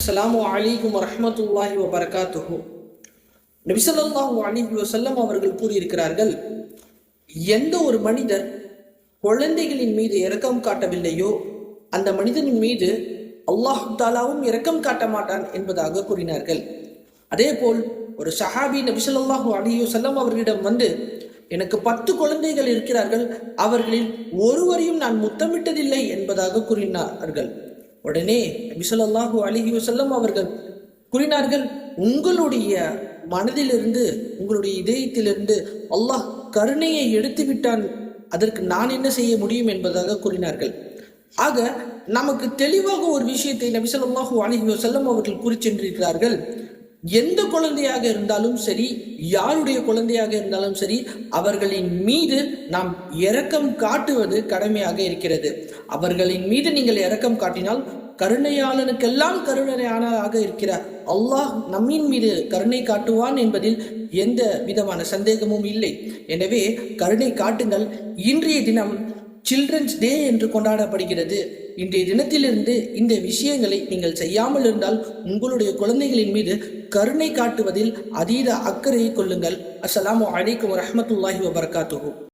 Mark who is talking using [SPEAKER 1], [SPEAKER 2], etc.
[SPEAKER 1] அஸ்ஸலாமு அலைக்கும் வரஹ்மத்துல்லாஹி வபரகாத்துஹு. நபி ஸல்லல்லாஹு அலைஹி வஸல்லம் அவர்கள் கூறியிருக்கிறார்கள், எந்த ஒரு மனிதர் குழந்தைகளின் மீது இரக்கம் காட்டவில்லையோ அந்த மனிதனின் மீது அல்லாஹ் தாலாவும் இரக்கம் காட்ட மாட்டான் என்பதாக கூறினார்கள். அதே போல் ஒரு சஹாபி நபி ஸல்லல்லாஹு அலைஹி வஸல்லம் அவர்களிடம் வந்து, எனக்கு 10 குழந்தைகள் இருக்கிறார்கள், அவர்களில் ஒருவரையும் நான் முத்தமிட்டதில்லை என்பதாக கூறினார்கள். உடனே நபி ஸல்லல்லாஹு அலைஹி வஸல்லம் அவர்கள் கூறினார்கள், உங்களுடைய மனதிலிருந்து, உங்களுடைய இதயத்திலிருந்து அல்லாஹ் கருணையை எடுத்து விட்டான், அதற்கு நான் என்ன செய்ய முடியும் என்பதாக கூறினார்கள். ஆக நமக்கு தெளிவாக ஒரு விஷயத்தை நபி ஸல்லல்லாஹு அலைஹி வஸல்லம் அவர்கள் கூறி சென்றிருக்கிறார்கள். எந்த குழந்தையாக இருந்தாலும் சரி, யாருடைய குழந்தையாக இருந்தாலும் சரி, அவர்களின் மீது நாம் இரக்கம் காட்டுவது கடமையாக இருக்கிறது. அவர்களின் மீது நீங்கள் இரக்கம் காட்டினால் கருணையாளனுக்கெல்லாம் கருணையாளனாக இருக்கிற அல்லாஹ் நம்மின் மீது கருணை காட்டுவான் என்பதில் எந்த விதமான சந்தேகமும் இல்லை. எனவே கருணை காட்டுங்கள். இன்றைய தினம் சில்ட்ரன்ஸ் டே என்று கொண்டாடப்படுகிறது. இன்றைய தினத்திலிருந்து இந்த விஷயங்களை நீங்கள் செய்யாமல் இருந்தால் உங்களுடைய குழந்தைகளின் மீது கருணை காட்டுவதில் அதீத அக்கறையை கொள்ளுங்கள். அஸ்ஸலாமு அலைக்கும் வரஹ்மத்துல்லாஹி வபரகாத்துஹு.